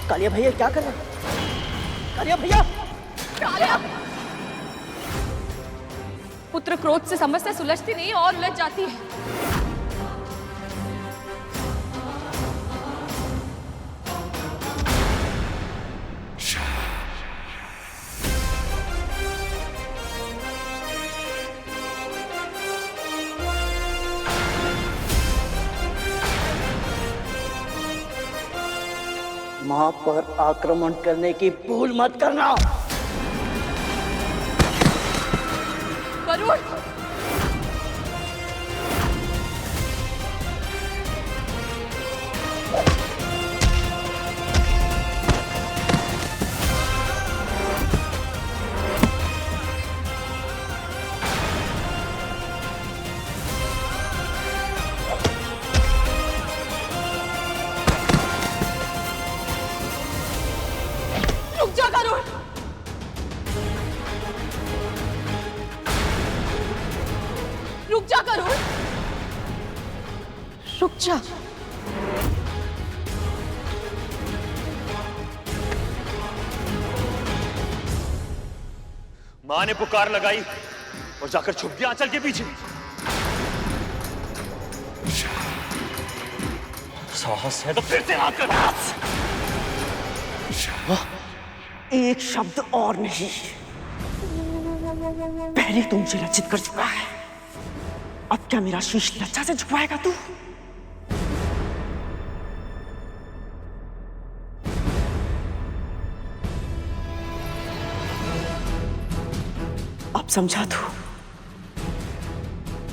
कालिया भैया क्या कर रहे हैं? कालिया भैया! कालिया! पुत्र क्रोध से समस्या सुलझती नहीं और उलझ जाती है। मां पर आक्रमण करने की भूल मत करना। गरुड़! रुक जा गरुड़! रुक जा गरुड़! रुक जा। मां ने पुकार लगाई और जाकर छुप गया आंचल के पीछे। साहस है तो फिर से हाथ कर। एक शब्द और नहीं। पहले तू मुझे लज्जित कर चुका है, अब क्या मेरा शीश लज्जा से झुकवाएगा तू? अब समझा तू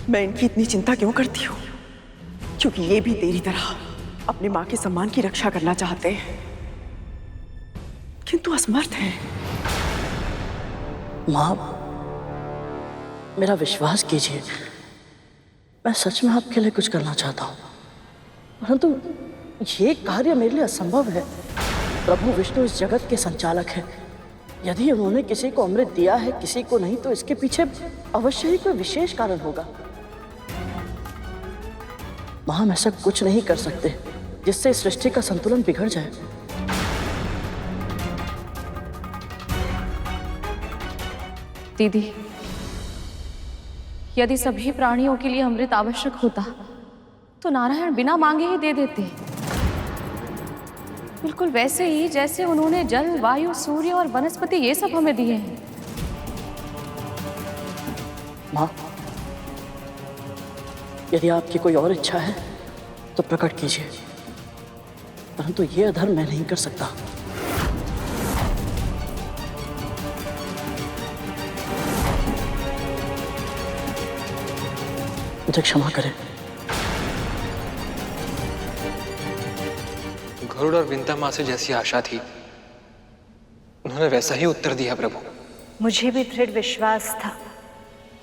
मैं इनकी इतनी चिंता क्यों करती हूँ? क्योंकि ये भी तेरी तरह अपनी मां के सम्मान की रक्षा करना चाहते हैं, किंतु असमर्थ है। मां, मेरा विश्वास कीजिए, मैं सच में आपके लिए कुछ करना चाहता हूं, परंतु ये कार्य मेरे लिए असंभव है। प्रभु विष्णु इस जगत के संचालक हैं। यदि उन्होंने किसी को अमृत दिया है, किसी को नहीं, तो इसके पीछे अवश्य ही कोई विशेष कारण होगा। मां, हम ऐसा कुछ नहीं कर सकते जिससे इस सृष्टि का संतुलन बिगड़ जाए। दीदी, यदि सभी प्राणियों के लिए अमृत आवश्यक होता तो नारायण बिना मांगे ही दे देते, बिल्कुल वैसे ही जैसे उन्होंने जल, वायु, सूर्य और वनस्पति ये सब हमें दिए हैं। मां, यदि आपकी कोई और इच्छा है तो प्रकट कीजिए, परंतु ये अधर्म मैं नहीं कर सकता। मुझे क्षमा करें। गरुड़ और विंता माँ से जैसी आशा थी, उन्होंने वैसा ही उत्तर दिया प्रभु। मुझे भी दृढ़ विश्वास था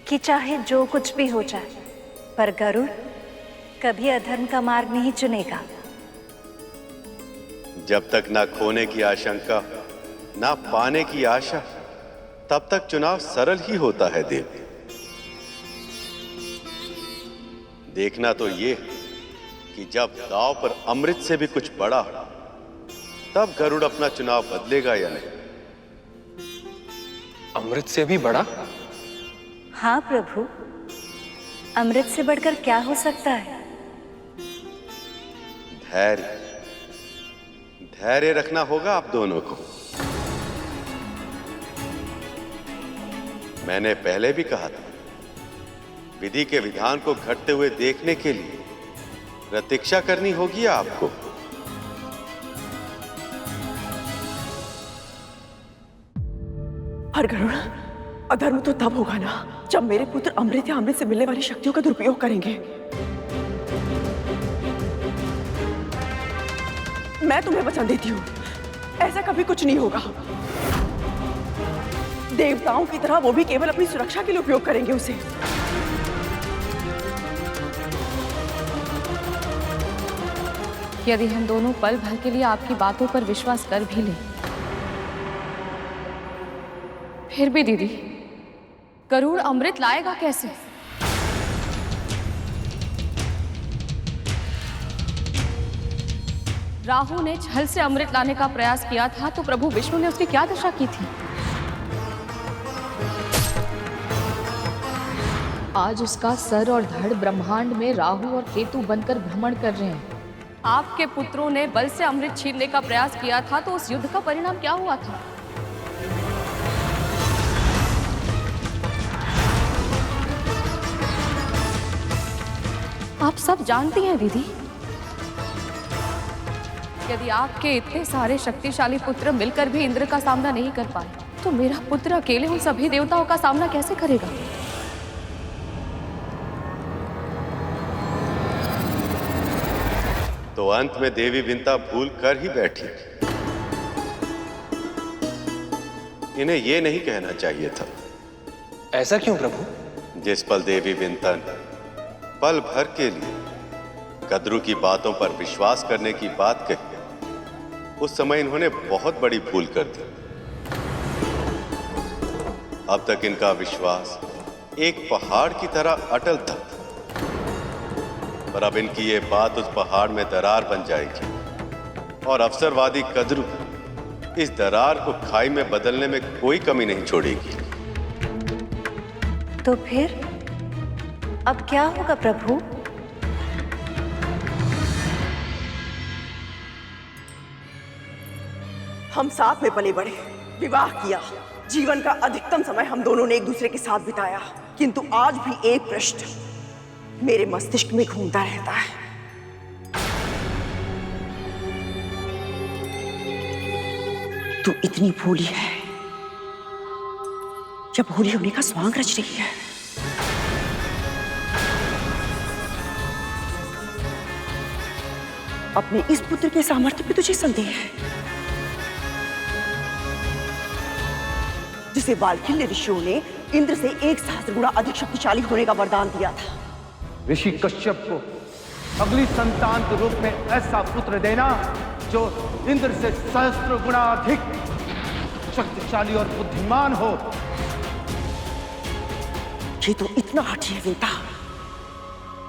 कि चाहे जो कुछ भी हो जाए, पर गरुड़ कभी अधर्म का मार्ग नहीं चुनेगा। जब तक ना खोने की आशंका, ना पाने की आशा, तब तक चुनाव सरल ही होता है देव। देखना तो ये कि जब दांव पर अमृत से भी कुछ बड़ा, तब गरुड़ अपना चुनाव बदलेगा या नहीं। अमृत से भी बड़ा? हाँ प्रभु, अमृत से बढ़कर क्या हो सकता है? धैर्य, धैर्य रखना होगा आप दोनों को। मैंने पहले भी कहा था, विधि के विधान को घटते हुए देखने के लिए प्रतीक्षा करनी होगी आपको। पर गरुड़, अधर्म तो तब होगा ना जब मेरे पुत्र अमृत या अमृत से मिलने वाली शक्तियों का दुरुपयोग करेंगे। मैं तुम्हें वचन देती हूँ, ऐसा कभी कुछ नहीं होगा। देवताओं की तरह वो भी केवल अपनी सुरक्षा के लिए उपयोग करेंगे उसे। यदि हम दोनों पल भर के लिए आपकी बातों पर विश्वास कर भी लें, फिर भी दीदी, गरुड़ अमृत लाएगा कैसे? राहु ने छल से अमृत लाने का प्रयास किया था तो प्रभु विष्णु ने उसकी क्या दशा की थी? आज उसका सर और धड़ ब्रह्मांड में राहु और केतु बनकर भ्रमण कर रहे हैं। आपके पुत्रों ने बल से अमृत छीनने का प्रयास किया था तो उस युद्ध का परिणाम क्या हुआ था? आप सब जानती हैं दीदी। यदि आपके इतने सारे शक्तिशाली पुत्र मिलकर भी इंद्र का सामना नहीं कर पाए तो मेरा पुत्र अकेले उन सभी देवताओं का सामना कैसे करेगा? तो अंत में देवी विंता भूल कर ही बैठी। इन्हें यह नहीं कहना चाहिए था। ऐसा क्यों प्रभु? जिस पल देवी विंता ने पल भर के लिए कद्रू की बातों पर विश्वास करने की बात कही, उस समय इन्होंने बहुत बड़ी भूल कर दी। अब तक इनका विश्वास एक पहाड़ की तरह अटल था, पर अब इनकी ये बात उस पहाड़ में दरार बन जाएगी और अवसरवादी कद्रू इस दरार को खाई में बदलने में कोई कमी नहीं छोड़ेगी। तो फिर अब क्या होगा प्रभु? हम साथ में पले बढ़े, विवाह किया, जीवन का अधिकतम समय हम दोनों ने एक दूसरे के साथ बिताया, किंतु आज भी एक प्रश्न मेरे मस्तिष्क में घूमता रहता है। तू इतनी भोली है या भोली होने का स्वांग रच रही है? अपने इस पुत्र के सामर्थ्य पे तुझे संदेह है, जिसे वाल्किल्य ऋषियों ने इंद्र से 1 सहस्त्र गुना अधिक शक्तिशाली होने का वरदान दिया था। ऋषि कश्यप को अगली संतान के रूप में ऐसा पुत्र देना जो इंद्र से सहस्त्र गुना अधिक शक्तिशाली और बुद्धिमान हो। ये तो इतना हठी है विंता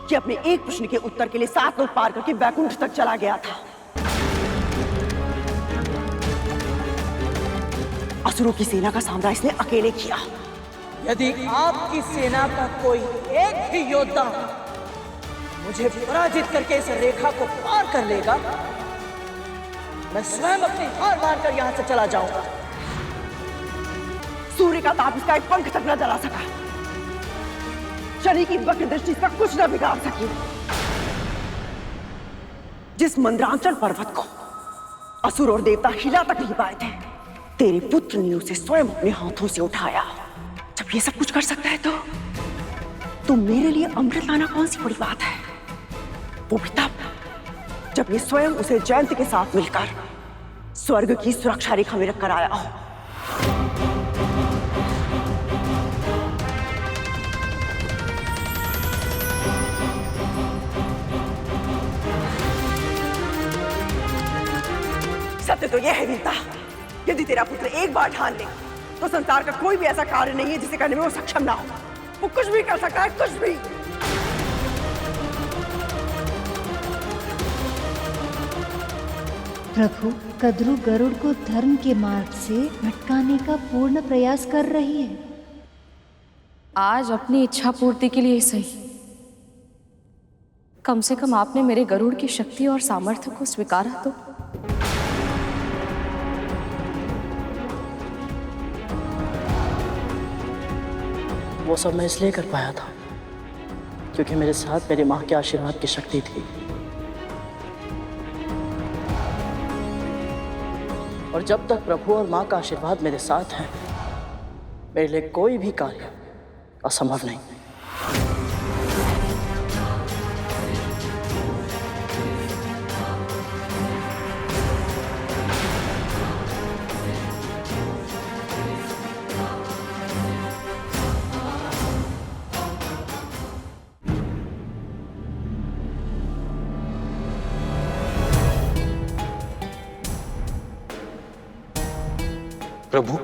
कि अपने एक प्रश्न के उत्तर के लिए 7 लोक पार करके वैकुंठ तक चला गया था। असुरों की सेना का सामना इसने अकेले किया। यदि आपकी सेना का कोई एक ही योद्धा मुझे पराजित करके इस रेखा को पार कर लेगा, मैं स्वयं अपनी हार मानकर यहां से चला जाऊंगा। सूर्य का ताप इसका एक पंख तक न जला सका, शनि की वक्र दृष्टि इसका कुछ न बिगाड़ सकी। जिस मंद्रांचल पर्वत को असुर और देवता हिला तक नहीं पाए थे, तेरे पुत्र ने उसे स्वयं अपने हाथों से उठाया। जब ये सब कुछ कर सकता है तो मेरे लिए अमृत लाना कौन सी बड़ी बात है? वो भी तब जब ये स्वयं उसे जयंत के साथ मिलकर स्वर्ग की सुरक्षा रेखा में रखकर आया हो। सत्य तो यह है विंता, यदि तेरा पुत्र एक बार ठान ले तो संसार का कोई भी ऐसा कार्य नहीं है जिसे करने में वो सक्षम ना हो। वो कुछ भी कर सकता है, कुछ भी। प्रभु, कद्रू गरुड़ को धर्म के मार्ग से भटकाने का पूर्ण प्रयास कर रही है। आज अपनी इच्छा पूर्ति के लिए सही, कम से कम आपने मेरे गरुड़ की शक्ति और सामर्थ्य को स्वीकारा तो। वो सब मैं इसलिए कर पाया था क्योंकि मेरे साथ मेरी माँ के आशीर्वाद की शक्ति थी, और जब तक प्रभु और माँ का आशीर्वाद मेरे साथ है, मेरे लिए कोई भी कार्य असंभव नहीं। प्रभु,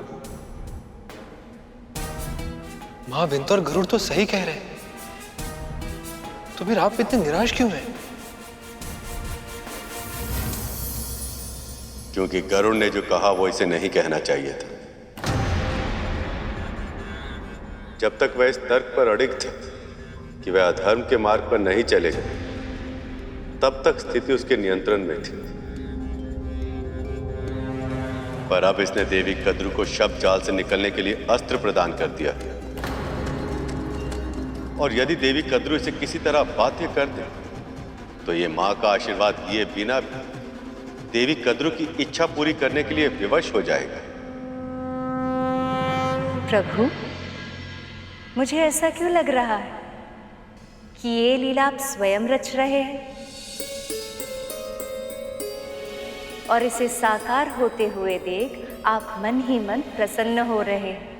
मां विंता और गरुड़ तो सही कह रहे हैं, तो फिर आप इतने निराश क्यों हैं? क्योंकि गरुड़ ने जो कहा वो इसे नहीं कहना चाहिए था। जब तक वह इस तर्क पर अड़िग थे कि वह अधर्म के मार्ग पर नहीं चलेगा, तब तक स्थिति उसके नियंत्रण में थी। पर अब इसने देवी कद्रू को शब्द जाल से निकलने के लिए अस्त्र प्रदान कर दिया। और यदि देवी कद्रू इसे किसी तरह बाध्य कर दे तो ये मां का आशीर्वाद लिए बिना भी देवी कद्रू की इच्छा पूरी करने के लिए विवश हो जाएगा। प्रभु, मुझे ऐसा क्यों लग रहा है कि ये लीला आप स्वयं रच रहे हैं और इसे साकार होते हुए देख आप मन ही मन प्रसन्न हो रहे हैं।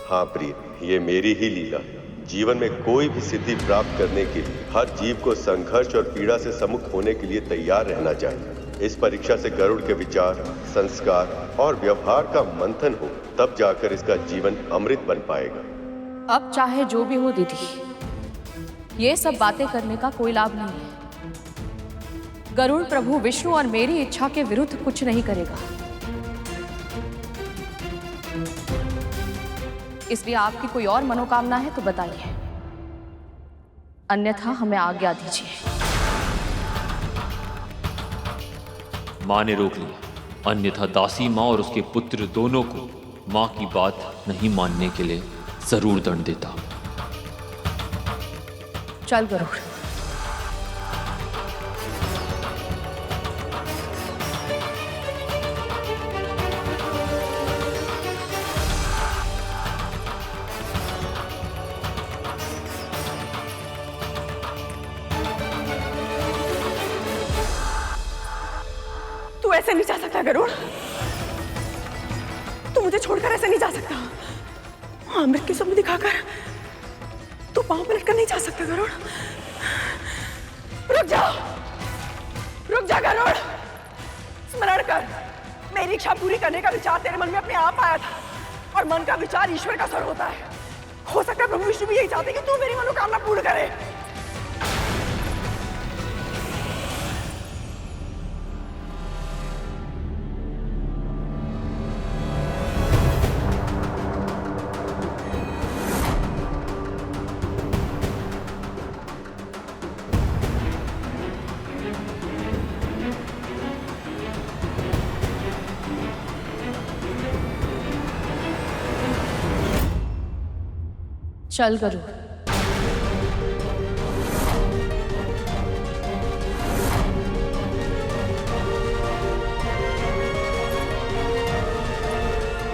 हाँ प्रिय, ये मेरी ही लीला। जीवन में कोई भी सिद्धि प्राप्त करने के लिए हर जीव को संघर्ष और पीड़ा से सम्मुख होने के लिए तैयार रहना चाहिए। इस परीक्षा से गरुड़ के विचार, संस्कार और व्यवहार का मंथन हो, तब जाकर इसका जीवन अमृत बन पाएगा। अब चाहे जो भी हो दीदी, ये सब बातें करने का कोई लाभ नहीं है। गरुड़ प्रभु विष्णु और मेरी इच्छा के विरुद्ध कुछ नहीं करेगा, इसलिए आपकी कोई और मनोकामना है तो बताइए, अन्यथा हमें आज्ञा दीजिए। मां ने रोक लिया, अन्यथा दासी मां और उसके पुत्र दोनों को मां की बात नहीं मानने के लिए जरूर दंड देता। चल गरुड़। तू ऐसे नहीं जा सकता गरुड़, तू मुझे छोड़कर ऐसे नहीं जा सकता। अमृत के स्वप्न दिखाकर तू पांव पलट कर नहीं जा सकता गरुड़। रुक जा गरुड़। स्मरण कर, मेरी इच्छा पूरी करने का विचार तेरे मन में अपने आप आया था, और मन का विचार ईश्वर का स्वर होता है। हो सकता है प्रभु विष्णु भी यही चाहते कि तू मेरी मनोकामना पूर्ण करे। चल गरुड़।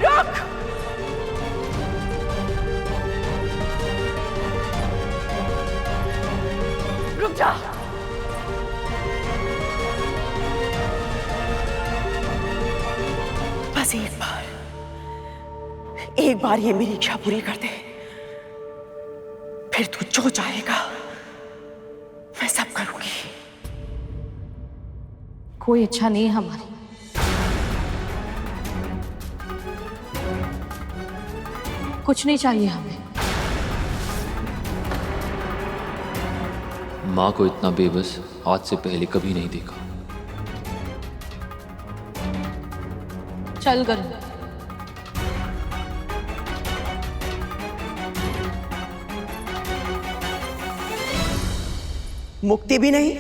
रुक। रुक जा। बस एक बार ये मेरी इच्छा पूरी कर दे, फिर तू जो चाहेगा मैं सब करूंगी। कोई इच्छा नहीं है हमारी। कुछ नहीं चाहिए हमें। मां को इतना बेबस आज से पहले कभी नहीं देखा। चल गरुड़। मुक्ति भी नहीं,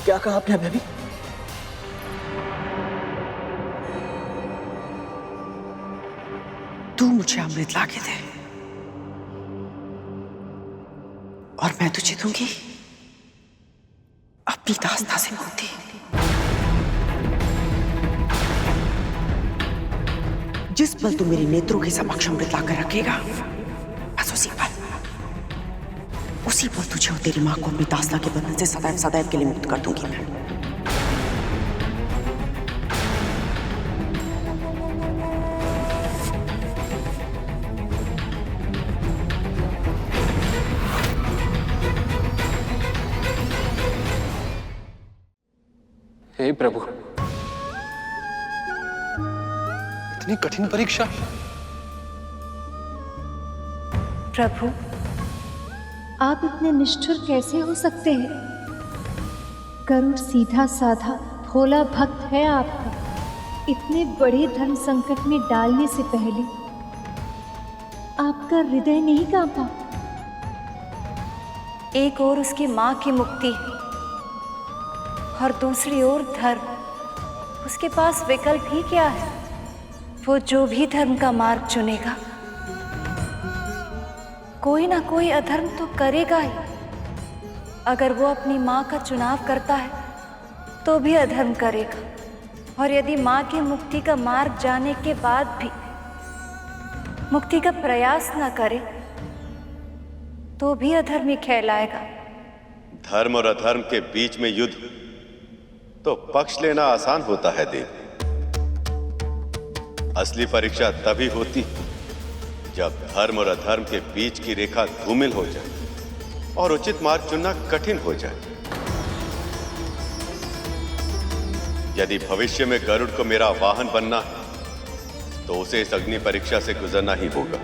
क्या कहा आपने अभी? मुझे अमृत लाके दे और मैं तुझे दूंगी अपनी दास्ता से मुक्ति। जिस पल तू मेरे नेत्रों के समक्ष अमृत लाकर रखेगा, बस उसी पल तुझे और तेरी मां को अपनी दास्ता के बंधन से सदैव सदैव के लिए मुक्त कर दूंगी मैं। हे प्रभु, इतनी कठिन परीक्षा। प्रभु, आप इतने निष्ठुर कैसे हो सकते हैं? गरुड़ सीधा साधा भोला भक्त है आपका। इतने बड़े धर्म संकट में डालने से पहले आपका हृदय नहीं कांपा? एक ओर उसकी मां की मुक्ति और दूसरी ओर धर्म। उसके पास विकल्प ही क्या है? वो जो भी धर्म का मार्ग चुनेगा, कोई ना कोई अधर्म तो करेगा ही। अगर वो अपनी मां का चुनाव करता है तो भी अधर्म करेगा, और यदि मां की मुक्ति का मार्ग जाने के बाद भी मुक्ति का प्रयास न करे तो भी अधर्म ही कहलाएगा। धर्म और अधर्म के बीच में युद्ध तो पक्ष लेना आसान होता है देव। असली परीक्षा तभी होती जब धर्म और अधर्म के बीच की रेखा धूमिल हो जाए और उचित मार्ग चुनना कठिन हो जाए। यदि भविष्य में गरुड़ को मेरा वाहन बनना है तो उसे इस अग्नि परीक्षा से गुजरना ही होगा।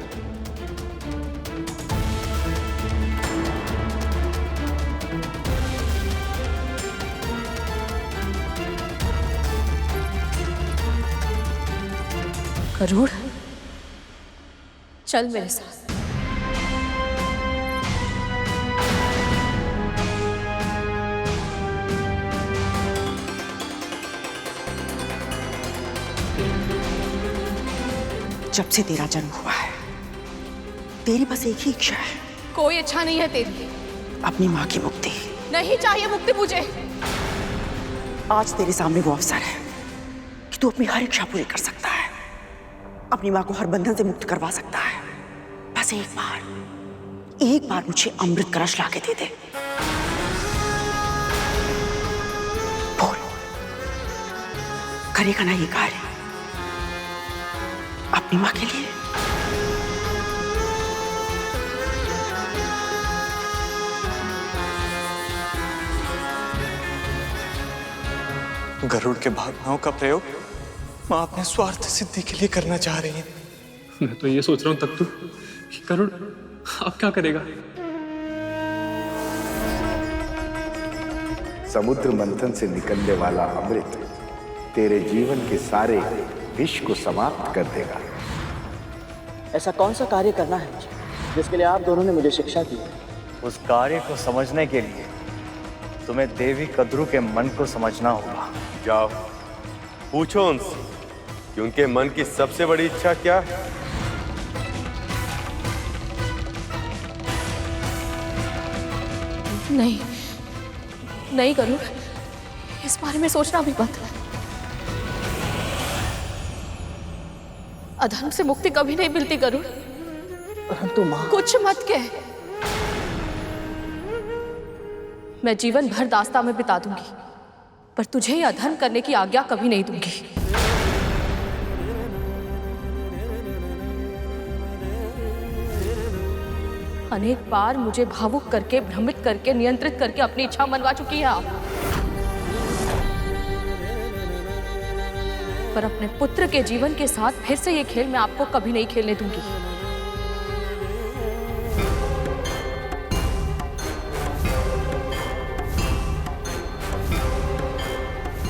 गरुड़, चल मेरे साथ। जब से तेरा जन्म हुआ है तेरी बस एक ही इच्छा है। कोई इच्छा नहीं है तेरी। अपनी मां की मुक्ति। नहीं चाहिए मुक्ति मुझे। आज तेरे सामने वो अवसर है कि तू अपनी हर इच्छा पूरी कर सकता है, अपनी मां को हर बंधन से मुक्त करवा सकता है। बस एक बार मुझे अमृत कलश लाके दे दे। बोल, करेगा ना ये कार्य अपनी मां के लिए? गरुड़ के भावनाओं का प्रयोग मां अपने स्वार्थ सिद्धि के लिए करना चाह रही है। मैं तो ये सोच रहा हूं तब तो कि गरुड़ अब क्या करेगा? समुद्र मंथन से निकलने वाला अमृत तेरे जीवन के सारे विष को समाप्त कर देगा। ऐसा कौन सा कार्य करना है मुझे जिसके लिए आप दोनों ने मुझे शिक्षा दी? उस कार्य को समझने के लिए तुम्हें देवी कद्रू के मन को समझना होगा। जाओ पूछो उनसे कि उनके मन की सबसे बड़ी इच्छा क्या है। नहीं नहीं गरुड़, इस बारे में सोचना भी मत। अधर्म से मुक्ति कभी नहीं मिलती गरुड़। परंतु मां, कुछ मत कह। मैं जीवन भर दास्ता में बिता दूंगी, पर तुझे यह अधर्म करने की आज्ञा कभी नहीं दूंगी। अनेक बार मुझे भावुक करके, भ्रमित करके, नियंत्रित करके अपनी इच्छा मनवा चुकी है आप। पर अपने पुत्र के जीवन के साथ फिर से ये खेल मैं आपको कभी नहीं खेलने दूंगी।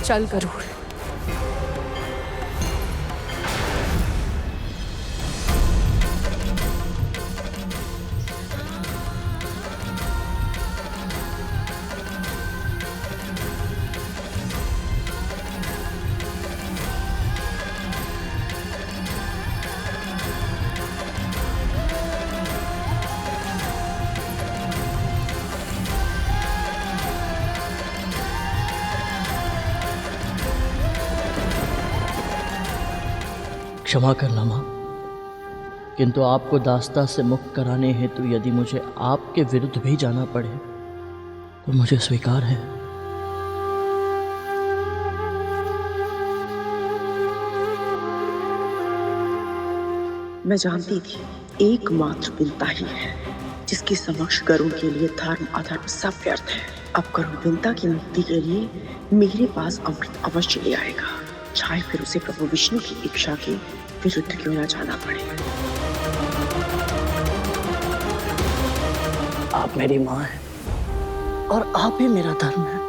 चल गरुड़। क्षमा करना माँ, किंतु आपको दास्ता से मुक्त कराने हेतु यदि मुझे आपके विरुद्ध भी जाना पड़े तो मुझे स्वीकार है। मैं जानती थी एकमात्र विंता ही है जिसके समक्ष गरुड़ के लिए धर्म अधर्म सब व्यर्थ है। अब गरुड़ विंता की मुक्ति के लिए मेरे पास अमृत अवश्य ले आएगा, चाहे फिर उसे प्रभु विष्णु की इच्छा के विरुद्ध क्यों न जाना पड़े। आप मेरी माँ हैं और आप ही मेरा धर्म है।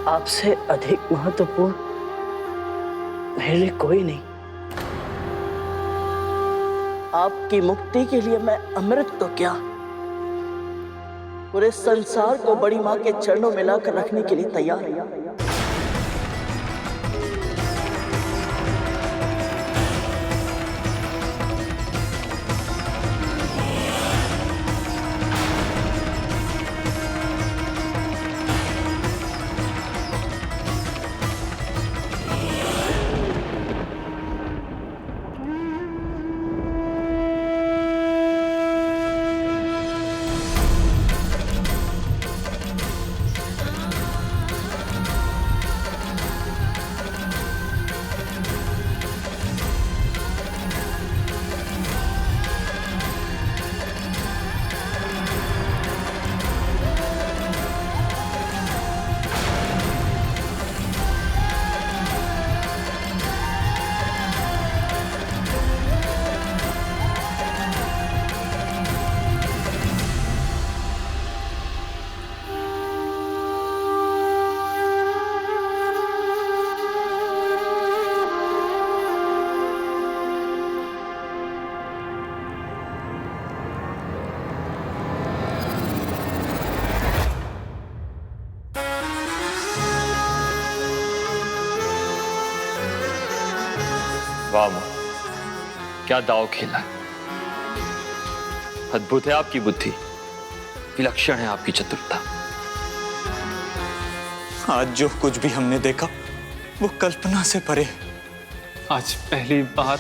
आपसे अधिक महत्वपूर्ण मेरे लिए कोई नहीं। आपकी मुक्ति के लिए मैं अमृत तो क्या, पूरे संसार को बड़ी मां के चरणों में लाकर रखने के लिए तैयार है। वाह मां, क्या दाव खेला है। अद्भुत है आपकी बुद्धि, विलक्षण है आपकी चतुरता। आज जो कुछ भी हमने देखा वो कल्पना से परे। आज पहली बार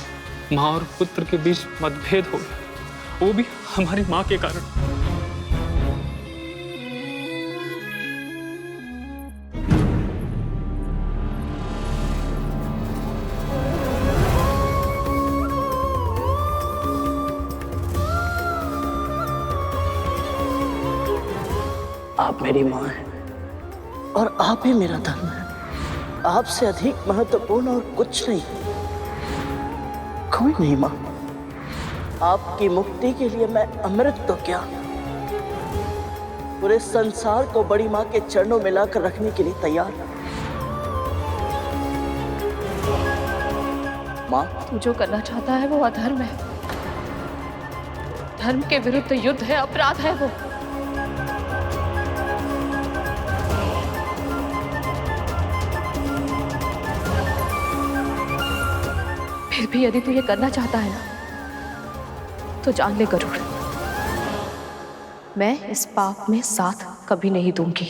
माँ और पुत्र के बीच मतभेद हो गया, वो भी हमारी माँ के कारण। आप मेरी माँ हैं और आप ही मेरा धर्म है। आपसे अधिक महत्वपूर्ण और कुछ नहीं, कोई नहीं माँ। आपकी मुक्ति के लिए मैं अमृत तो क्या, पूरे संसार को बड़ी माँ के चरणों में लाकर रखने के लिए तैयार हूं। माँ, तू जो करना चाहता है वो अधर्म है, धर्म के विरुद्ध युद्ध है, अपराध है वो। फिर भी यदि तू ये करना चाहता है ना, तो जान ले गरुड़, मैं इस पाप में साथ कभी नहीं दूंगी।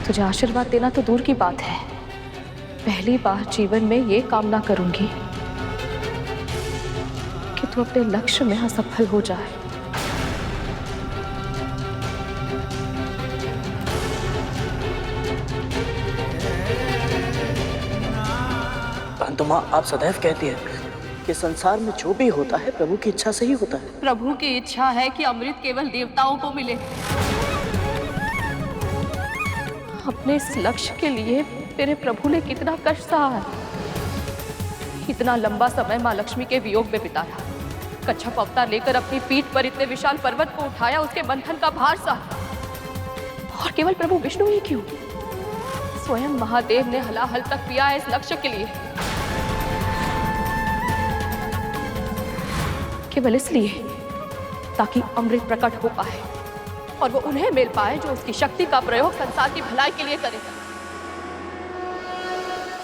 तुझे आशीर्वाद देना तो दूर की बात है, पहली बार जीवन में ये कामना करूंगी कि तू अपने लक्ष्य में असफल हो जाए। परंतु माँ, आप सदैव कहती है कि संसार में जो भी होता है प्रभु की इच्छा से ही होता है। प्रभु की इच्छा है कि अमृत केवल देवताओं को मिले। अपने इस लक्ष्य के लिए तेरे प्रभु ने कितना कष्ट सहा है, इतना लंबा समय माँ लक्ष्मी के वियोग में बिताया, कच्छप अवतार लेकर अपनी पीठ पर इतने विशाल पर्वत को उठाया, उसके बंधन का भार सहा। और केवल प्रभु विष्णु ही क्यों, स्वयं महादेव ने हलाहल तक पिया है इस लक्ष्य के लिए, केवल इसलिए ताकि अमृत प्रकट हो पाए और वो उन्हें मिल पाए जो उसकी शक्ति का प्रयोग संसार की भलाई के लिए करेगा।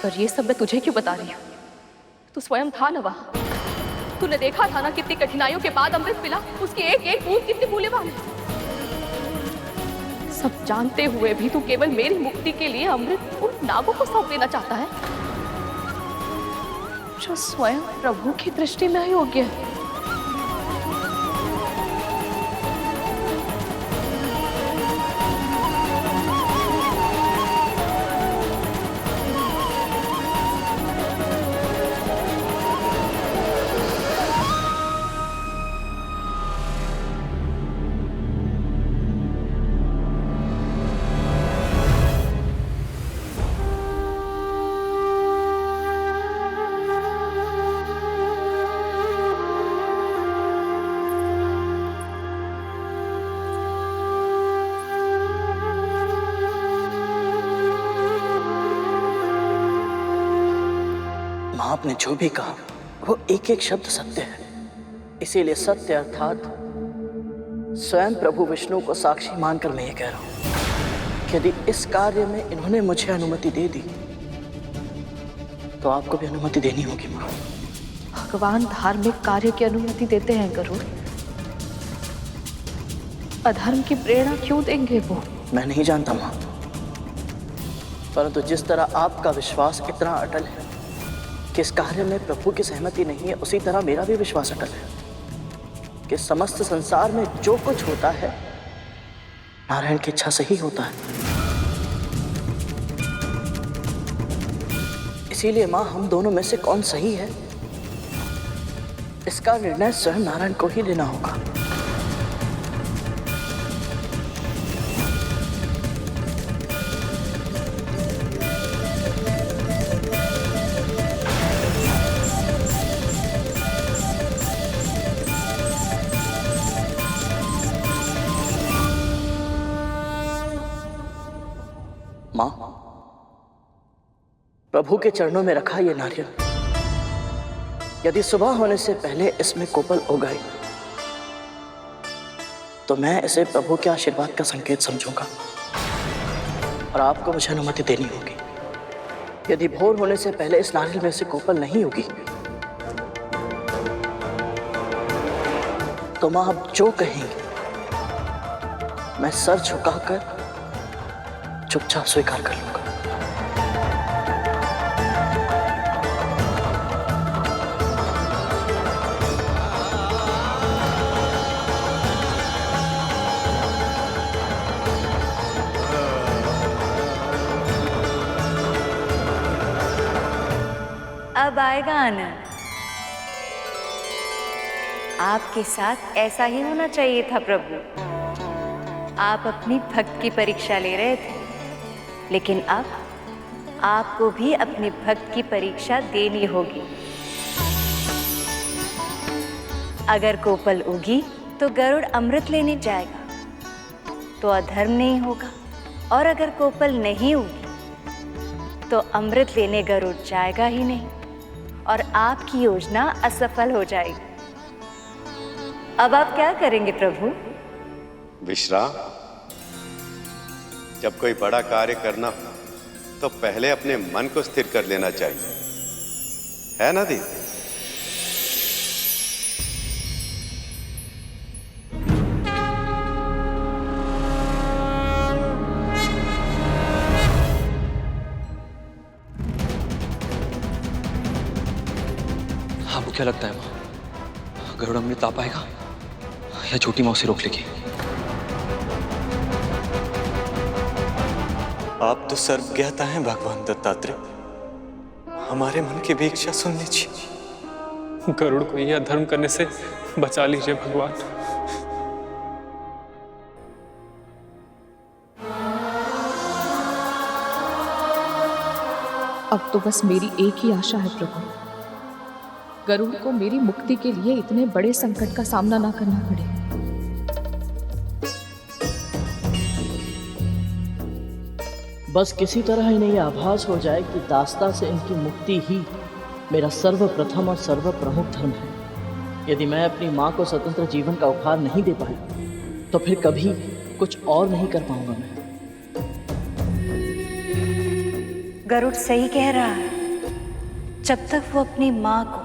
पर ये सब मैं तुझे क्यों बता रही हूँ, तू स्वयं था ना वहां, तूने देखा था ना कितनी कठिनाइयों के बाद अमृत मिला, उसकी एक एक बूंद कितनी मूल्यवान है। सब जानते हुए भी तू केवल मेरी मुक्ति के लिए अमृत उन नागों को सौंप देना चाहता है। जो स्वयं प्रभु की दृष्टि में योग्य है। माँ आपने जो भी कहा वो एक एक शब्द सत्य है। इसीलिए सत्य अर्थात स्वयं प्रभु विष्णु को साक्षी मानकर मैं ये कह रहा हूं कि यदि इस कार्य में इन्होंने मुझे अनुमति दे दी तो आपको भी अनुमति देनी होगी माँ। भगवान धार्मिक कार्य की अनुमति देते हैं गरुड़, अधर्म की प्रेरणा क्यों देंगे वो? मैं नहीं जानता माँ, परंतु जिस तरह आपका विश्वास इतना अटल है कि इस कार्य में प्रभु की सहमति नहीं है, उसी तरह मेरा भी विश्वास अटल है कि समस्त संसार में जो कुछ होता है नारायण की इच्छा से ही होता है। इसीलिए माँ हम दोनों में से कौन सही है इसका निर्णय स्वयं नारायण को ही लेना होगा। मां, प्रभु के चरणों में रखा ये नारियल यदि सुबह होने से पहले इसमें कोपल उगाई तो मैं इसे प्रभु के आशीर्वाद का संकेत समझूंगा और आपको मुझे अनुमति देनी होगी। यदि भोर होने से पहले इस नारियल में से कोपल नहीं होगी तो मां आप जो कहेंगे मैं सर झुकाकर चुपचाप स्वीकार कर लूंगा। अब आएगा आनंद। आपके साथ ऐसा ही होना चाहिए था प्रभु। आप अपनी भक्त की परीक्षा ले रहे थे, लेकिन अब आपको भी अपने भक्त की परीक्षा देनी होगी। अगर कोपल उगी तो गरुड़ अमृत लेने जाएगा तो अधर्म नहीं होगा, और अगर कोपल नहीं उगी तो अमृत लेने गरुड़ जाएगा ही नहीं और आपकी योजना असफल हो जाएगी। अब आप क्या करेंगे प्रभु? विश्राम। जब कोई बड़ा कार्य करना हो तो पहले अपने मन को स्थिर कर लेना चाहिए, है ना दी? आपको क्या लगता है माँ, गरुड़ अमृत आ पाएगा या छोटी माँ उसे रोक लेगी? आप तो सर्वज्ञाता हैं भगवान दत्तात्रेय, हमारे मन की भी इच्छा सुन लीजिए। गरुड़ को यह अधर्म करने से बचा लीजिए भगवान। अब तो बस मेरी एक ही आशा है प्रभु, गरुड़ को मेरी मुक्ति के लिए इतने बड़े संकट का सामना ना करना पड़े। बस किसी तरह इन्हें यह आभास हो जाए कि दास्ता से इनकी मुक्ति ही मेरा सर्वप्रथम और सर्व प्रमुख धर्म है। यदि मैं अपनी माँ को स्वतंत्र जीवन का उपहार नहीं दे पाया तो फिर कभी कुछ और नहीं कर पाऊंगा मैं। गरुड़ सही कह रहा है। जब तक वो अपनी माँ को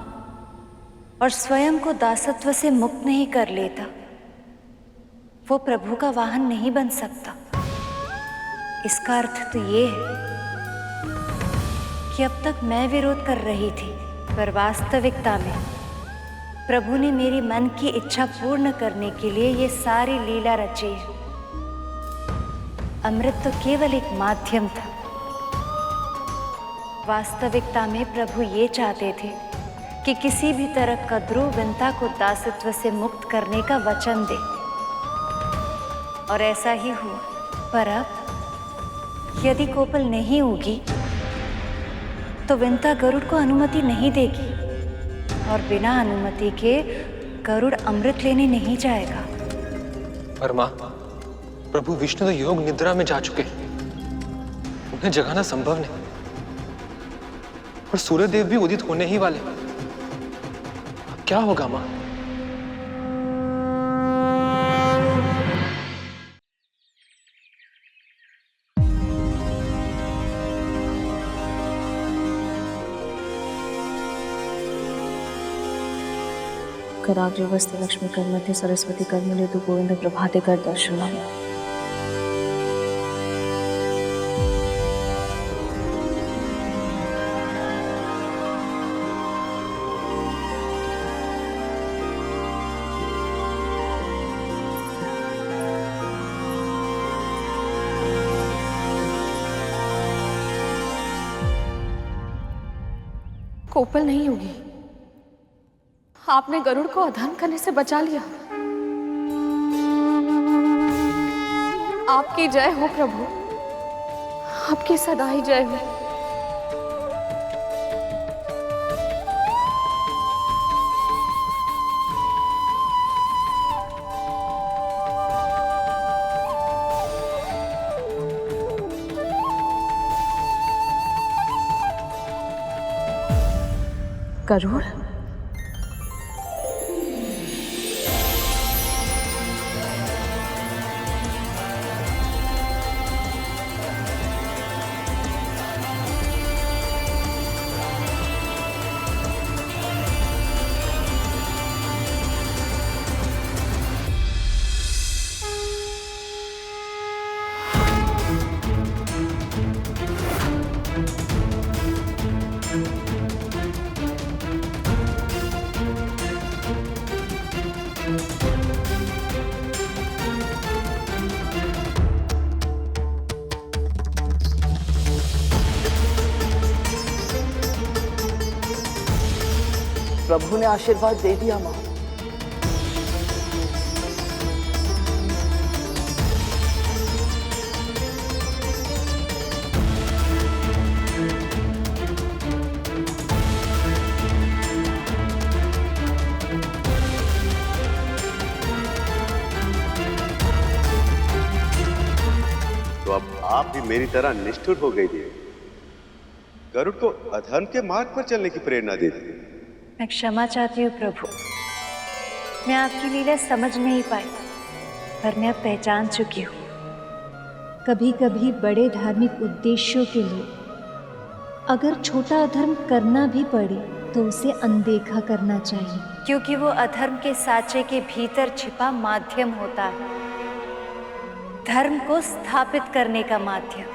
और स्वयं को दासत्व से मुक्त नहीं कर लेता, वो प्रभु का वाहन नहीं बन सकता। इसका अर्थ तो ये है कि अब तक मैं विरोध कर रही थी, पर वास्तविकता में प्रभु ने मेरी मन की इच्छा पूर्ण करने के लिए ये सारी लीला रची है। अमृत तो केवल एक माध्यम था। वास्तविकता में प्रभु ये चाहते थे कि किसी भी तरह कद्रू विंता को दासत्व से मुक्त करने का वचन दे, और ऐसा ही हुआ। पर अब यदि कोपल नहीं होगी तो विंता गरुड़ को अनुमति नहीं देगी, और बिना अनुमति के गरुड़ अमृत लेने नहीं जाएगा। पर माँ, प्रभु विष्णु तो योग निद्रा में जा चुके हैं, उन्हें जगाना संभव नहीं। और सूर्यदेव भी उदित होने ही वाले। अब क्या होगा माँ? कराग्रे वस्ते लक्ष्मी कर मध्य सरस्वती कर मूले तु गोविंद प्रभाते कर दर्शनम। कोपल नहीं होगी। आपने गरुड़ को अधर्म करने से बचा लिया। आपकी जय हो प्रभु, आपकी सदा ही जय हो। गरुड़, प्रभु ने आशीर्वाद दे दिया मां। तो अब आप भी मेरी तरह निष्ठुर हो गई थी, गरुड़ को अधर्म के मार्ग पर चलने की प्रेरणा दे दी। मैं क्षमा चाहती हूँ प्रभु, मैं आपकी लीला समझ नहीं पाई, पर मैं अब पहचान चुकी हूँ। कभी कभी बड़े धार्मिक उद्देश्यों के लिए अगर छोटा अधर्म करना भी पड़े तो उसे अनदेखा करना चाहिए, क्योंकि वो अधर्म के साँचे के भीतर छिपा माध्यम होता है, धर्म को स्थापित करने का माध्यम।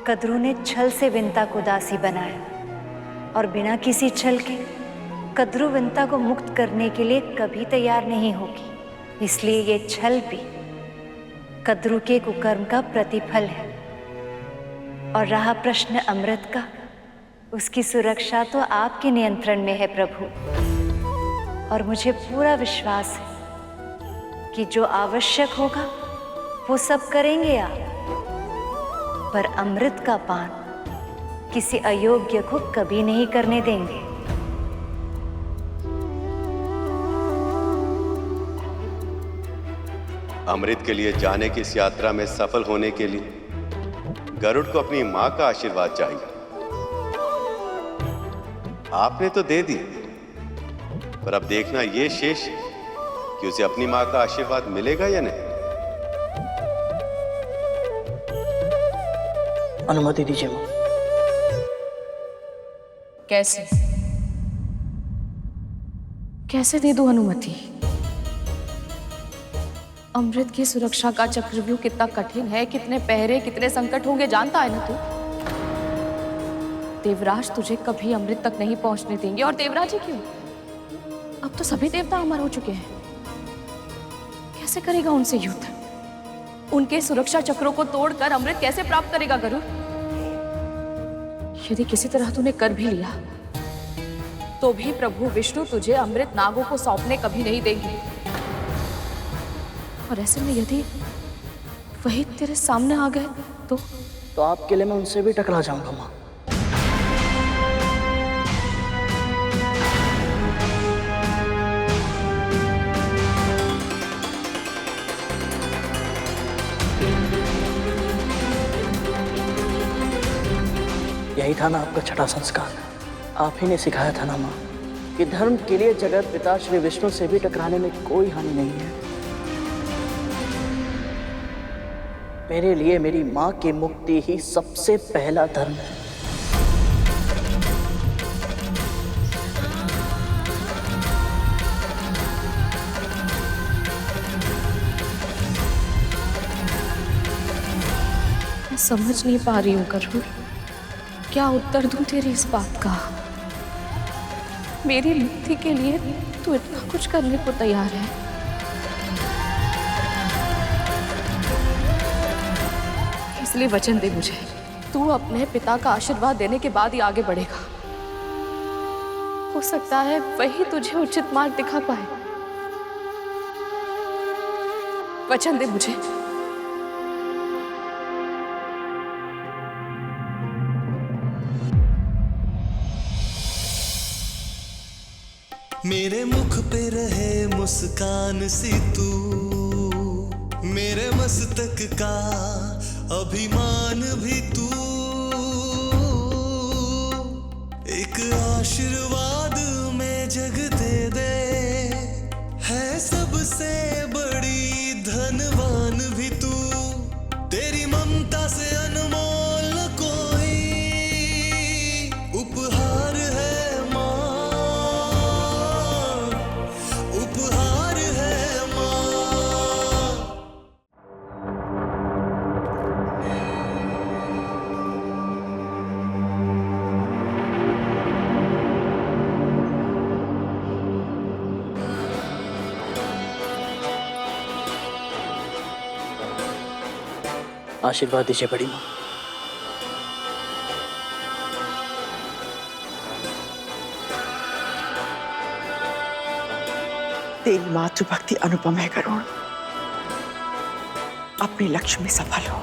कद्रू ने छल से विंता को दासी बनाया, और बिना किसी छल के कद्रू विंता को मुक्त करने के लिए कभी तैयार नहीं होगी। इसलिए ये छल भी कद्रू के कुकर्म का प्रतिफल है। और रहा प्रश्न अमृत का, उसकी सुरक्षा तो आपके नियंत्रण में है प्रभु, और मुझे पूरा विश्वास है कि जो आवश्यक होगा वो सब करेंगे आप। पर अमृत का पान किसी अयोग्य को कभी नहीं करने देंगे। अमृत के लिए जाने की इस यात्रा में सफल होने के लिए गरुड़ को अपनी मां का आशीर्वाद चाहिए। आपने तो दे दी, पर अब देखना ये शेष कि उसे अपनी मां का आशीर्वाद मिलेगा या नहीं। अनुमति दीजिए मां। कैसे कैसे दे दूं अनुमति? अमृत की सुरक्षा का चक्रव्यूह कितना कठिन है, कितने पहरे, कितने संकट होंगे जानता है ना तू? देवराज तुझे कभी अमृत तक नहीं पहुंचने देंगे। और देवराज ही क्यों, अब तो सभी देवता अमर हो चुके हैं। कैसे करेगा उनसे युद्ध? उनके सुरक्षा चक्रों को तोड़कर अमृत कैसे प्राप्त करेगा गरुड़? यदि किसी तरह तूने कर भी लिया तो भी प्रभु विष्णु तुझे अमृत नागों को सौंपने कभी नहीं देंगे। और ऐसे में यदि वही तेरे सामने आ गए तो आपके लिए मैं उनसे भी टकरा जाऊंगा माँ। यही था ना आपका छठा संस्कार। आप ही ने सिखाया था ना माँ कि धर्म के लिए जगत पिता श्री विष्णु से भी टकराने में कोई हानि नहीं है। मेरे लिए मेरी माँ की मुक्ति ही सबसे पहला धर्म है। मैं समझ नहीं पा रही हूँ गरुड़, क्या उत्तर दूं तेरी इस बात का। मेरी मुक्ति के लिए तू इतना कुछ करने को तैयार है। इसलिए वचन दे मुझे, तू अपने पिता का आशीर्वाद देने के बाद ही आगे बढ़ेगा। हो सकता है वही तुझे उचित मार्ग दिखा पाए। वचन दे मुझे। मेरे मुख पे रहे मुस्कान सी तू, मेरे मस्तक का अभिमान भी तू, एक आशीर्वाद में जग दे दे, है सबसे बड़ी धनवान भी तू, तेरी ममता से अनमोल कोई उपहार है माँ, उपहार है माँ। आशीर्वाद दीजिए बड़ी माँ। तेरी मातृभक्ति अनुपम है गरुड़, अपने लक्ष्य में सफल हो।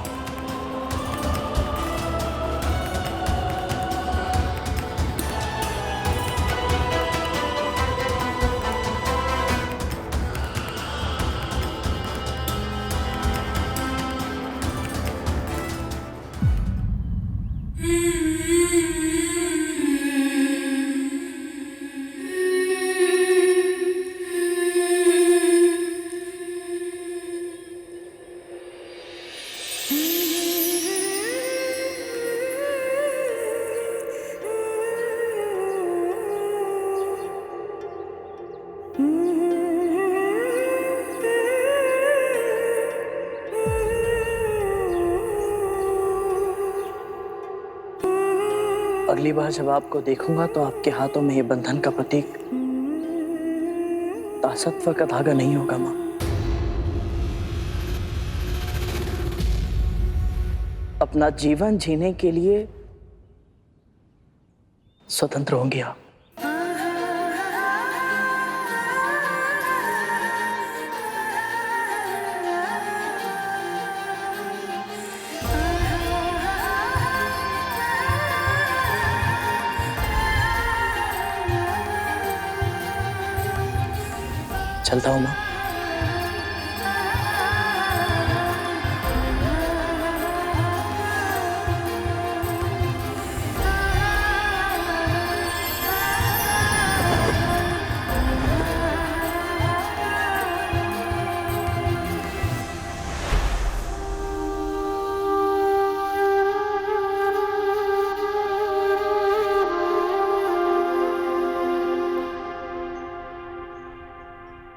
अगली बार जब आपको देखूंगा तो आपके हाथों में ये बंधन का प्रतीक दासत्व का धागा नहीं होगा माँ। अपना जीवन जीने के लिए स्वतंत्र होंगे आप। चलता हूँ माँ।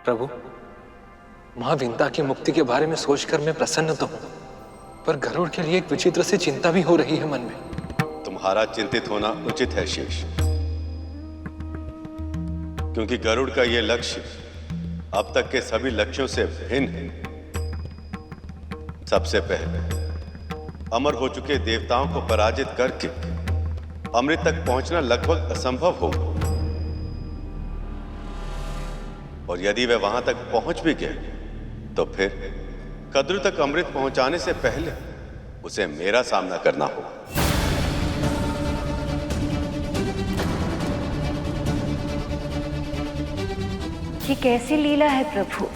प्रभु, मां विंता की मुक्ति के बारे में सोचकर मैं प्रसन्न तो हूं, पर गरुड़ के लिए एक विचित्र सी चिंता भी हो रही है मन में। तुम्हारा चिंतित होना उचित है शेष, क्योंकि गरुड़ का यह लक्ष्य अब तक के सभी लक्ष्यों से भिन्न है। सबसे पहले अमर हो चुके देवताओं को पराजित करके अमृत तक पहुंचना लगभग असंभव होगा, और यदि वे वहां तक पहुंच भी गए तो फिर कद्रु तक अमृत पहुंचाने से पहले उसे मेरा सामना करना होगा। ये कैसी लीला है प्रभु?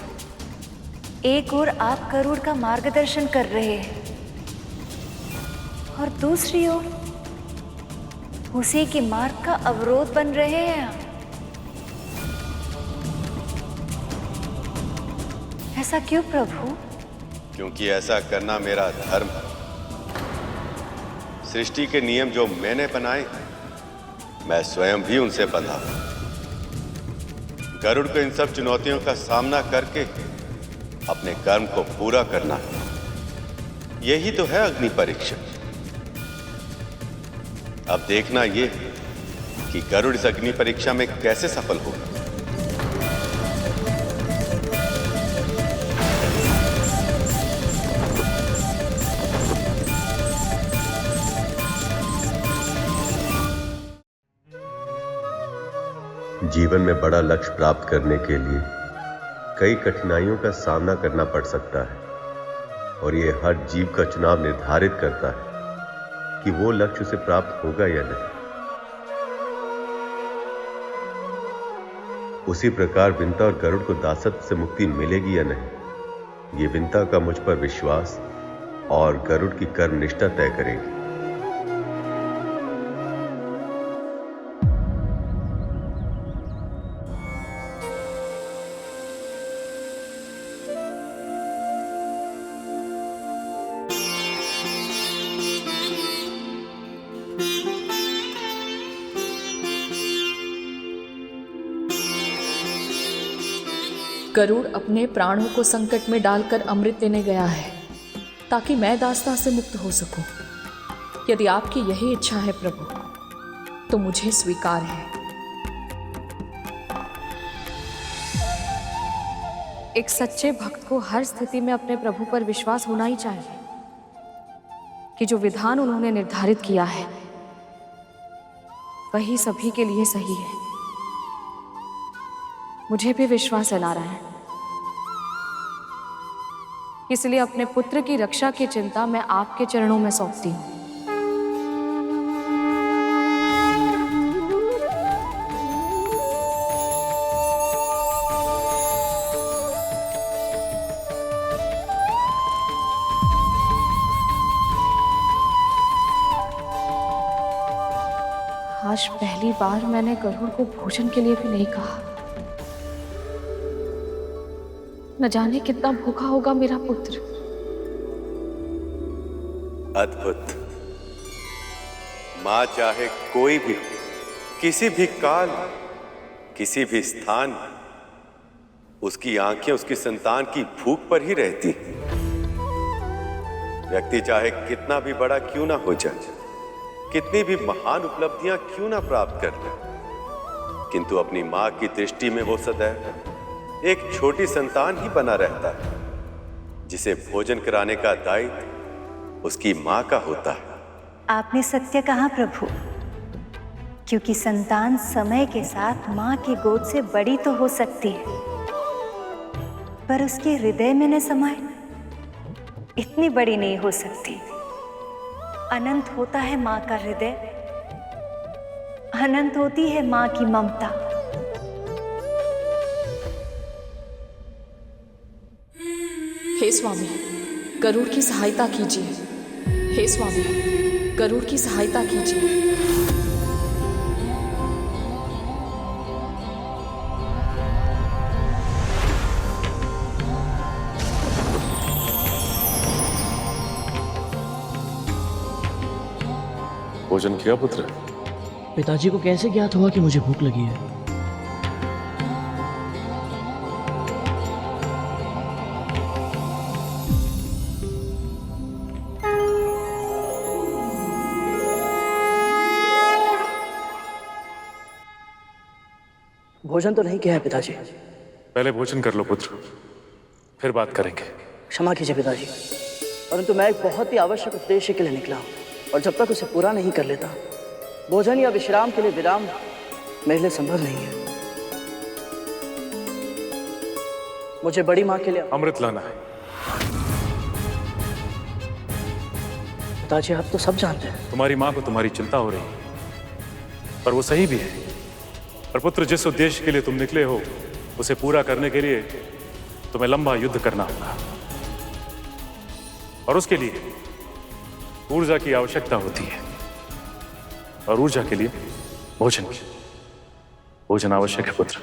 एक ओर आप गरुड़ का मार्गदर्शन कर रहे हैं और दूसरी ओर उसी के मार्ग का अवरोध बन रहे हैं आप। ऐसा क्यों प्रभु? क्योंकि ऐसा करना मेरा धर्म है। सृष्टि के नियम जो मैंने बनाए मैं स्वयं भी उनसे बंधा हूं। गरुड़ को इन सब चुनौतियों का सामना करके अपने कर्म को पूरा करना है। यही तो है अग्नि परीक्षा। अब देखना यह कि गरुड़ इस अग्नि परीक्षा में कैसे सफल होगा। जीवन में बड़ा लक्ष्य प्राप्त करने के लिए कई कठिनाइयों का सामना करना पड़ सकता है, और यह हर जीव का चुनाव निर्धारित करता है कि वो लक्ष्य उसे प्राप्त होगा या नहीं। उसी प्रकार विंता और गरुड़ को दासत्व से मुक्ति मिलेगी या नहीं, ये विंता का मुझ पर विश्वास और गरुड़ की कर्म निष्ठा तय करेगी। गरुड़ अपने प्राणों को संकट में डालकर अमृत लेने गया है ताकि मैं दास्ता से मुक्त हो सकूं। यदि आपकी यही इच्छा है प्रभु तो मुझे स्वीकार है। एक सच्चे भक्त को हर स्थिति में अपने प्रभु पर विश्वास होना ही चाहिए कि जो विधान उन्होंने निर्धारित किया है वही सभी के लिए सही है। मुझे भी विश्वास है नारायण, इसलिए अपने पुत्र की रक्षा की चिंता मैं आपके चरणों में सौंपती हूं। आज पहली बार मैंने गरुड़ को भोजन के लिए भी नहीं कहा। न जाने कितना भूखा होगा मेरा पुत्र। अद्भुत। मां चाहे कोई भी, किसी भी काल, किसी भी स्थान, उसकी आंखें उसकी संतान की भूख पर ही रहती। व्यक्ति चाहे कितना भी बड़ा क्यों ना हो जाए, कितनी भी महान उपलब्धियां क्यों ना प्राप्त कर ले, किंतु अपनी मां की दृष्टि में वो सदैव एक छोटी संतान ही बना रहता है, जिसे भोजन कराने का दायित्व उसकी मां का होता है। आपने सत्य कहा प्रभु, क्योंकि संतान समय के साथ मां की गोद से बड़ी तो हो सकती है, पर उसके हृदय में न समाए इतनी बड़ी नहीं हो सकती। अनंत होता है मां का हृदय, अनंत होती है मां की ममता। हे स्वामी, गरुड़ की सहायता कीजिए। हे स्वामी, गरुड़ की सहायता कीजिए। भोजन किया पुत्र? पिताजी को कैसे ज्ञात हुआ कि मुझे भूख लगी है? भोजन तो नहीं किया है पिताजी। पहले भोजन कर लो पुत्र, फिर बात करेंगे। क्षमा कीजिए पिताजी, परंतु मैं एक बहुत ही आवश्यक उद्देश्य के लिए निकला हूँ और जब तक उसे पूरा नहीं कर लेता भोजन या विश्राम के लिए विराम मेरे लिए संभव नहीं है। मुझे बड़ी माँ के लिए अमृत लाना है। पिताजी आप तो सब जानते हैं। तुम्हारी माँ को तुम्हारी चिंता हो रही है, पर वो सही भी है। पर पुत्र, जिस उद्देश्य के लिए तुम निकले हो उसे पूरा करने के लिए तुम्हें लंबा युद्ध करना होगा और उसके लिए ऊर्जा की आवश्यकता होती है और ऊर्जा के लिए भोजन आवश्यक है पुत्र।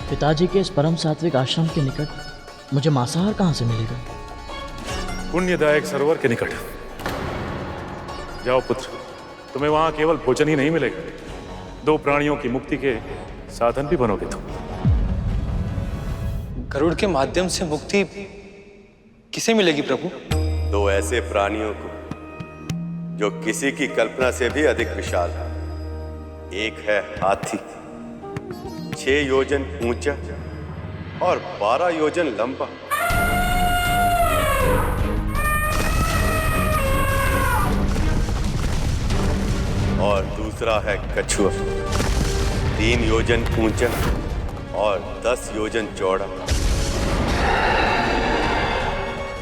पिताजी के इस परम सात्विक आश्रम के निकट मुझे मांसाहार कहां से मिलेगा? पुण्यदायक सरोवर के निकट जाओ पुत्र, तुम्हें वहां केवल भोजन ही नहीं मिलेगा, 2 प्राणियों की मुक्ति के साधन भी बनोगे तुम। गरुड़ के माध्यम से मुक्ति किसे मिलेगी प्रभु? 2 ऐसे प्राणियों को जो किसी की कल्पना से भी अधिक विशाल है। एक है हाथी, 6 योजन ऊंचा और 12 योजन लंबा। और दूसरा है कछुआ, 3 योजन ऊंचा और 10 योजन चौड़ा।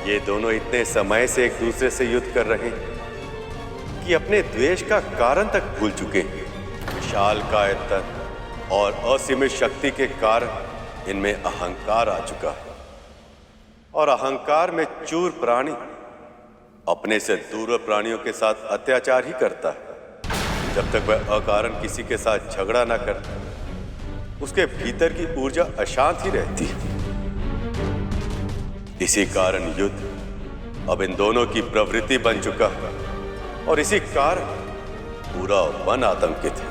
ये दोनों इतने समय से एक दूसरे से युद्ध कर रहे हैं कि अपने द्वेष का कारण तक भूल चुके हैं। विशाल कायतन और असीमित शक्ति के कारण इनमें अहंकार आ चुका है और अहंकार में चूर प्राणी अपने से दूर प्राणियों के साथ अत्याचार ही करता है। जब तक वह अकारण किसी के साथ झगड़ा ना कर, उसके भीतर की ऊर्जा अशांत ही रहती है। इसी कारण युद्ध अब इन दोनों की प्रवृत्ति बन चुका है और इसी कारण पूरा वन आतंकित है।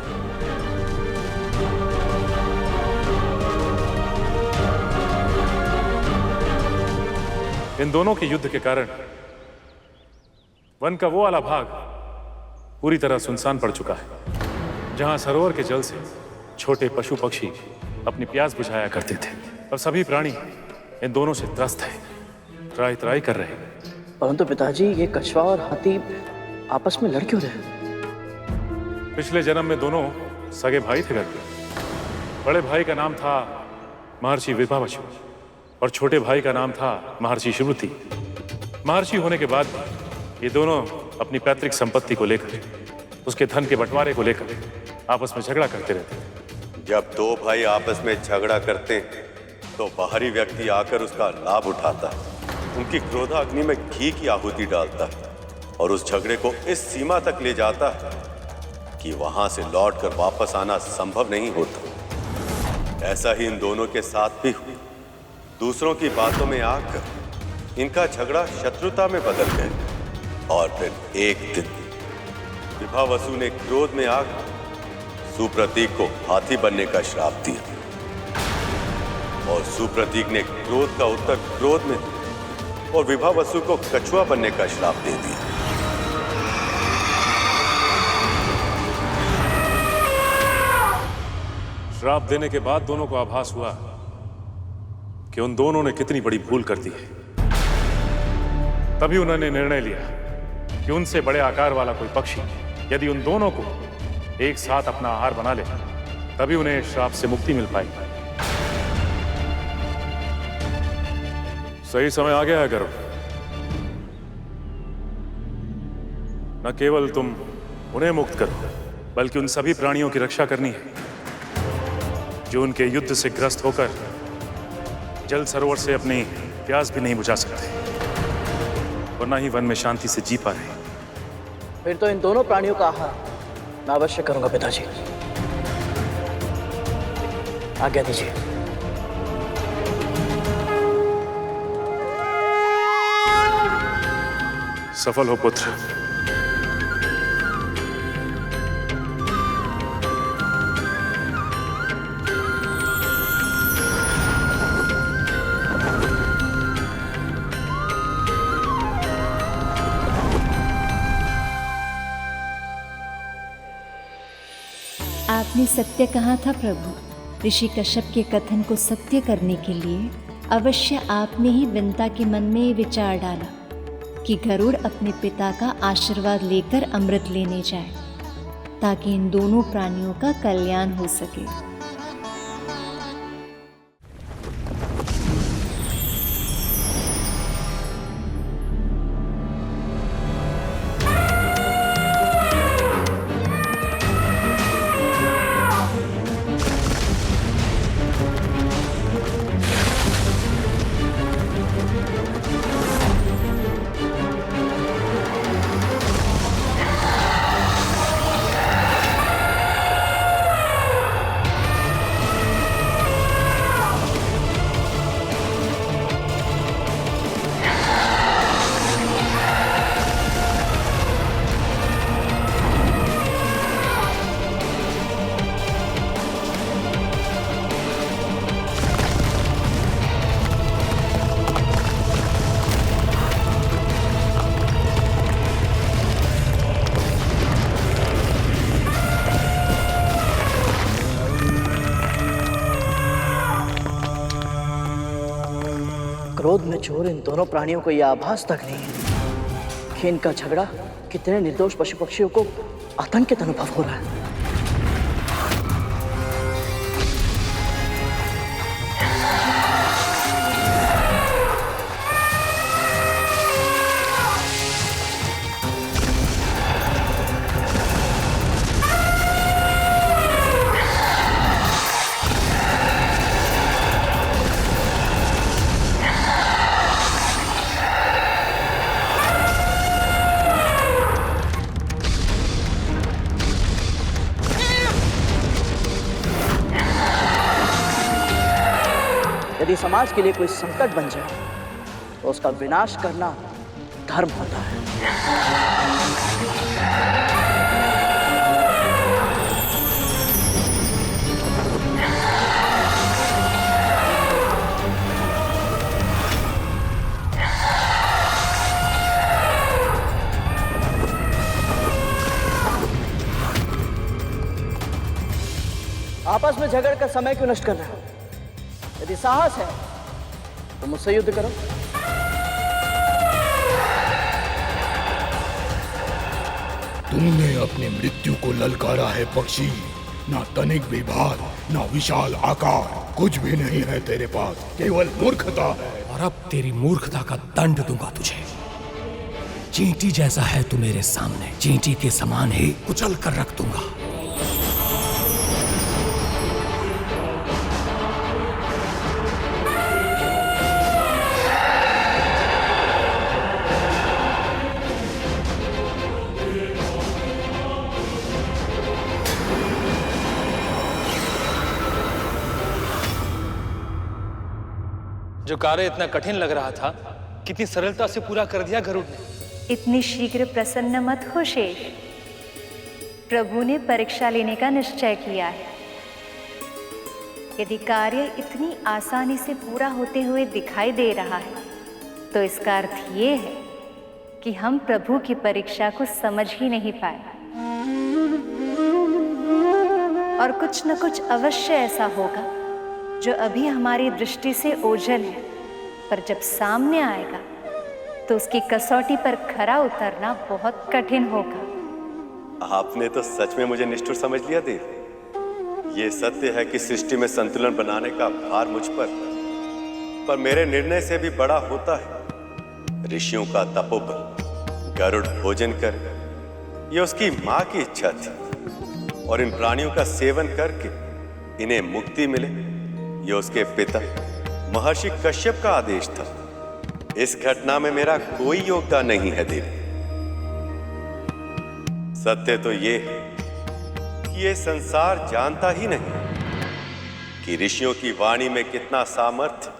इन दोनों के युद्ध के कारण वन का वो वाला भाग पूरी तरह सुनसान पड़ चुका है, जहां सरोवर के जल से छोटे पशु पक्षी अपनी प्यास बुझाया करते थे और सभी प्राणी इन दोनों से त्रस्त है, त्राई त्राई कर रहे हैं। परंतु पिताजी ये कछुआ और हाथी आपस में लड़ क्यों रहे? पिछले जन्म में दोनों सगे भाई थे। बड़े भाई का नाम था महर्षि विभावसु और छोटे भाई का नाम था महर्षि श्रुति। महर्षि होने के बाद ये दोनों अपनी पैतृक संपत्ति को लेकर, उसके धन के बंटवारे को लेकर आपस में झगड़ा करते रहते। जब 2 भाई आपस में झगड़ा करते तो बाहरी व्यक्ति आकर उसका लाभ उठाता है, उनकी क्रोधाग्नि में घी की आहुति डालता है और उस झगड़े को इस सीमा तक ले जाता है कि वहां से लौटकर वापस आना संभव नहीं होता। ऐसा ही इन दोनों के साथ भी हुआ। दूसरों की बातों में आकर इनका झगड़ा शत्रुता में बदल गया और फिर एक दिन विभावसु ने क्रोध में आकर सुप्रतीक को हाथी बनने का श्राप दिया और सुप्रतीक ने क्रोध का उत्तर क्रोध में और विभावसु को कछुआ बनने का श्राप दे दिया। श्राप देने के बाद दोनों को आभास हुआ कि उन दोनों ने कितनी बड़ी भूल कर दी है। तभी उन्होंने निर्णय लिया कि उनसे बड़े आकार वाला कोई पक्षी यदि उन दोनों को एक साथ अपना आहार बना ले, तभी उन्हें श्राप से मुक्ति मिल पाएगी। सही समय आ गया है गरुड़। न केवल तुम उन्हें मुक्त करो, बल्कि उन सभी प्राणियों की रक्षा करनी है जो उनके युद्ध से ग्रस्त होकर जल सरोवर से अपनी प्यास भी नहीं बुझा सकते और न ही वन में शांति से जी पा रहे। फिर तो इन दोनों प्राणियों का आहार मैं अवश्य करूंगा पिताजी। आज्ञा दीजिए। सफल हो पुत्र। आपने आपने सत्य कहा था प्रभु। ऋषि कश्यप के कथन को सत्य करने के लिए अवश्य आपने ही विंता के मन में ये विचार डाला कि गरुड़ अपने पिता का आशीर्वाद लेकर अमृत लेने जाए, ताकि इन दोनों प्राणियों का कल्याण हो सके। क्रोध में चोर इन दोनों प्राणियों को यह आभास तक नहीं है कि इनका झगड़ा कितने निर्दोष पशु पक्षियों को आतंकित अनुभव हो रहा है। यदि समाज के लिए कोई संकट बन जाए तो उसका विनाश करना धर्म होता है। आपस में झगड़ कर समय क्यों नष्ट कर रहे हो? यदि साहस है तो मुझसे युद्ध करो। तुमने अपनी मृत्यु को ललकारा है पक्षी। ना तनिक विभाग, ना विशाल आकार, कुछ भी नहीं है तेरे पास, केवल मूर्खता है। और अब तेरी मूर्खता का दंड दूंगा तुझे। चींटी जैसा है तू मेरे सामने, चींटी के समान ही कुचल कर रख दूंगा। जो कार्य इतना कठिन लग रहा था, कितनी सरलता से पूरा कर दिया गरुड़ ने। इतनी शीघ्र प्रसन्न मत हो शेष। प्रभु ने परीक्षा लेने का निश्चय किया है। यदि कार्य इतनी आसानी से पूरा होते हुए दिखाई दे रहा है, तो इसका अर्थ ये है कि हम प्रभु की परीक्षा को समझ ही नहीं पाए, और कुछ न कुछ अवश्य ऐसा होगा जो अभी हमारी दृष्टि से ओझल है, पर जब सामने आएगा तो उसकी कसौटी पर खरा उतरना बहुत कठिन होगा। आपने तो सच में मुझे निष्ठुर समझ लिया देव। ये सत्य है कि सृष्टि में संतुलन बनाने का भार मुझ पर मेरे निर्णय से भी बड़ा होता है। ऋषियों का तपोबल, गरुड़ भोजन कर, ये उसकी मां की इच्छा थी, और इन प्राणियों का सेवन करके इन्हें मुक्ति मिले, ये उसके पिता महर्षि कश्यप का आदेश था। इस घटना में मेरा कोई योगदान नहीं है देवी। सत्य तो ये है कि ये संसार जानता ही नहीं कि ऋषियों की वाणी में कितना सामर्थ्य,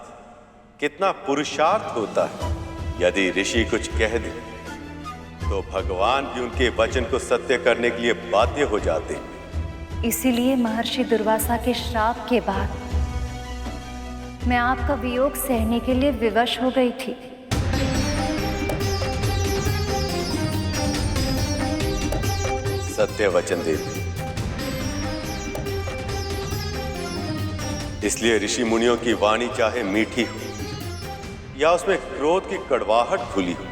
कितना पुरुषार्थ होता है। यदि ऋषि कुछ कह दे तो भगवान भी उनके वचन को सत्य करने के लिए बाध्य हो जाते। इसीलिए महर्षि दुर्वासा के श्राप के बाद मैं आपका वियोग सहने के लिए विवश हो गई थी। सत्य वचन देवी, इसलिए ऋषि मुनियों की वाणी चाहे मीठी हो या उसमें क्रोध की कड़वाहट घुली हो,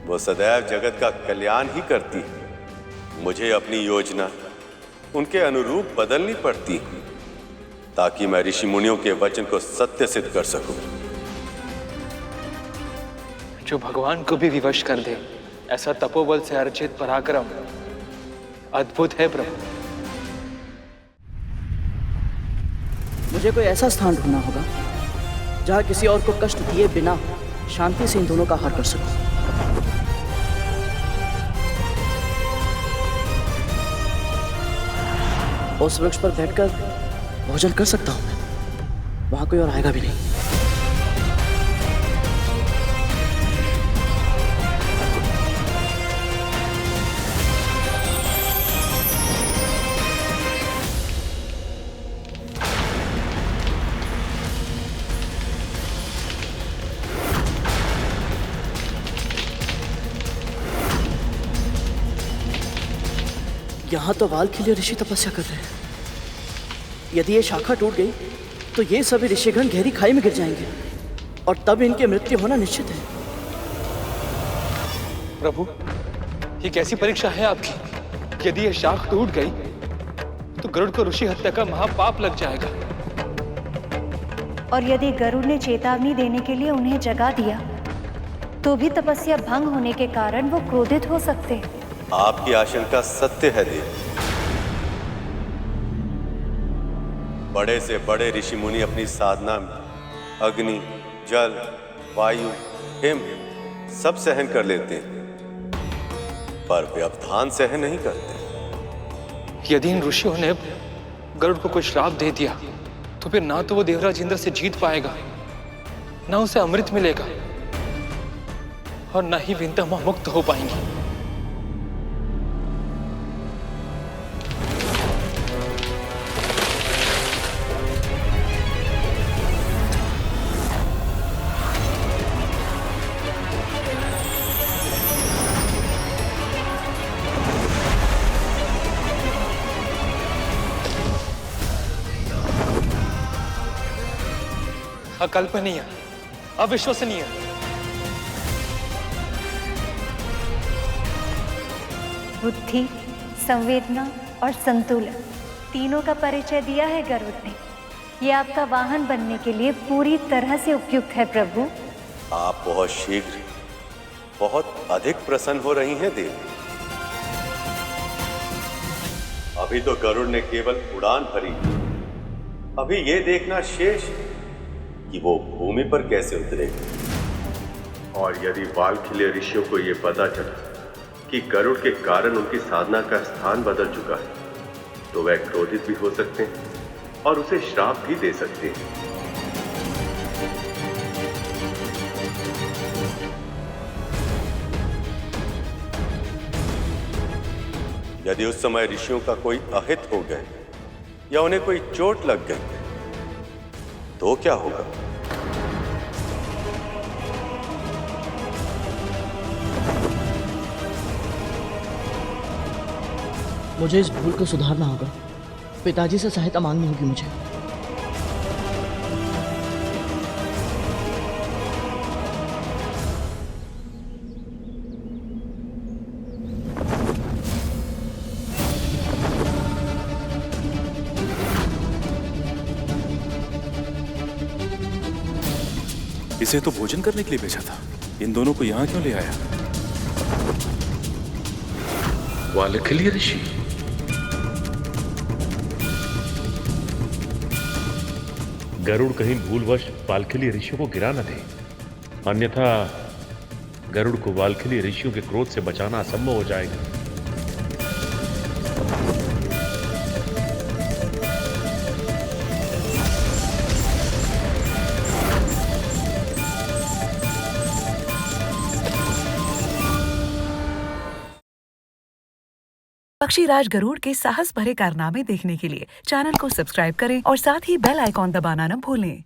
वो सदैव जगत का कल्याण ही करती है। मुझे अपनी योजना उनके अनुरूप बदलनी पड़ती है ताकि मैं ऋषि मुनियों के वचन को सत्य सिद्ध कर सकूं। जो भगवान को भी विवश कर दे, ऐसा तपोबल से अर्जित पराक्रम अद्भुत है प्रभु। मुझे कोई ऐसा स्थान ढूंढना होगा जहां किसी और को कष्ट दिए बिना शांति से इन दोनों का आहार कर सकूं। उस वृक्ष पर बैठकर भोजन कर सकता हूं मैं, वहां कोई और आएगा भी नहीं। यहां तो वाल्कीलिय ऋषि तपस्या कर रहे हैं। यदि ये शाखा टूट गई तो ये सभी ऋषिगण गहरी खाई में गिर जाएंगे और तब इनकी मृत्यु होना निश्चित है। प्रभु, ये कैसी परीक्षा है आपकी? यदि ये शाख टूट गई तो गरुड़ को ऋषि हत्या का महापाप लग जाएगा। और यदि गरुड़ ने चेतावनी देने के लिए उन्हें जगा दिया तो भी तपस्या भंग होने के कारण वो क्रोधित हो सकते हैं। आपकी आशंका सत्य है देव। बड़े से बड़े ऋषि मुनि अपनी साधना में अग्नि, जल, वायु, हिम सब सहन कर लेते हैं, पर व्यवधान सहन नहीं करते। यदि इन ऋषियों ने गरुड़ को कोई श्राप दे दिया तो फिर ना तो वो देवराज इंद्र से जीत पाएगा, ना उसे अमृत मिलेगा और ना ही विंता मुक्त हो पाएंगी। अकल्पनीय, अविश्वसनीय। बुद्धि, संवेदना और संतुलन तीनों का परिचय दिया है गरुड़ ने। ये आपका वाहन बनने के लिए पूरी तरह से उपयुक्त है प्रभु। आप बहुत शीघ्र, बहुत अधिक प्रसन्न हो रही हैं देवी। अभी तो गरुड़ ने केवल उड़ान भरी, अभी ये देखना शेष है कि वो भूमि पर कैसे उतरेगा। और यदि वाल्कीलिय ऋषियों को यह पता चला कि गरुड़ के कारण उनकी साधना का स्थान बदल चुका है, तो वह क्रोधित भी हो सकते हैं और उसे श्राप भी दे सकते हैं। यदि उस समय ऋषियों का कोई अहित हो गए या उन्हें कोई चोट लग गई तो क्या होगा? मुझे इस भूल को सुधारना होगा। पिताजी से सहायता मांगनी होगी मुझे। इसे तो भोजन करने के लिए भेजा था, इन दोनों को यहां क्यों ले आया? वाल्कीलिय ऋषि, गरुड़ कहीं भूलवश वाल्कीलिय ऋषियों को गिरा न दे, अन्यथा गरुड़ को वाल्कीलिय ऋषियों के क्रोध से बचाना असंभव हो जाएगा। पक्षीराज गरुड़ के साहस भरे कारनामे देखने के लिए चैनल को सब्सक्राइब करें और साथ ही बेल आइकॉन दबाना न भूलें।